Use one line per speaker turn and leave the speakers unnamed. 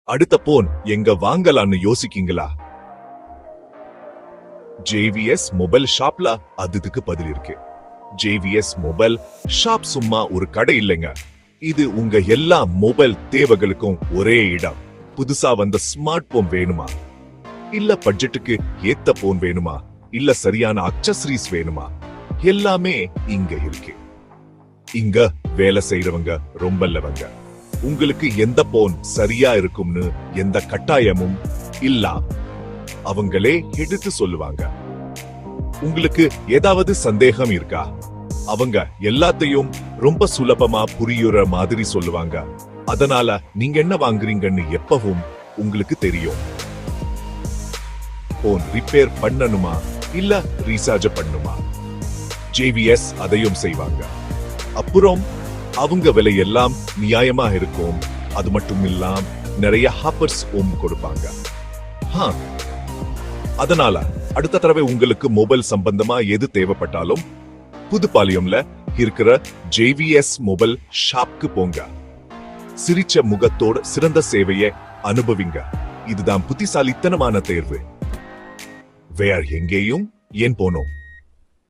அடுத்த போன் எங்க வாங்கலான்னு யோசிக்கீங்களா? ஜேவிஎஸ் மொபைல் ஷாப்ல அதுக்கு பதில் இருக்கு. ஜேவிஎஸ் மொபைல் ஷாப் சும்மா ஒரு கடை இல்லைங்க. இது உங்க எல்லா மொபைல் தேவைகளுக்கும் ஒரே இடம். புதுசா வந்த ஸ்மார்ட் போன் வேணுமா, இல்ல பட்ஜெட்டுக்கு ஏத்த போன் வேணுமா, இல்ல சரியான அக்சசரிஸ் வேணுமா, எல்லாமே இங்க இருக்கு. இங்க வேலை செய்யறவங்க ரொம்ப இல்லவங்க. உங்களுக்கு எந்த போன் சரியா இருக்கும்னு எந்த கட்டாயமும் இல்ல, அவங்களே எடுத்து சொல்லுவாங்க. உங்களுக்கு ஏதாவது சந்தேகம் இருக்கா? அவங்க எல்லாத்தையும் ரொம்ப சுலபமா புரியுற மாதிரி சொல்லுவாங்க. அதனால நீங்க என்ன வாங்குறீங்கன்னு எப்பவும் உங்களுக்கு தெரியும். போன் ரிப்பேர் பண்ணணுமா இல்ல ரீசார்ஜ் பண்ணுமா, ஜேவிஎஸ் அதையும் செய்வாங்க. அப்புறம் அவங்க விலை எல்லாம் நியாயமா இருக்கும். அது மட்டும் இல்லாம நிறைய ஹாப்பர்ஸ் கொடுப்பாங்க. அதனால அடுத்த தடவை உங்களுக்கு மொபைல் சம்பந்தமா எது தேவைப்பட்டாலும் புதுப்பாளையம்ல இருக்கிற ஜேவிஎஸ் மொபைல் ஷாப்க்கு போங்க. சிரிச்ச முகத்தோட சிறந்த சேவையை அனுபவிங்க. இதுதான் புத்திசாலித்தனமான தேர்வு. வேற எங்கேயும் ஏன் போனோம்?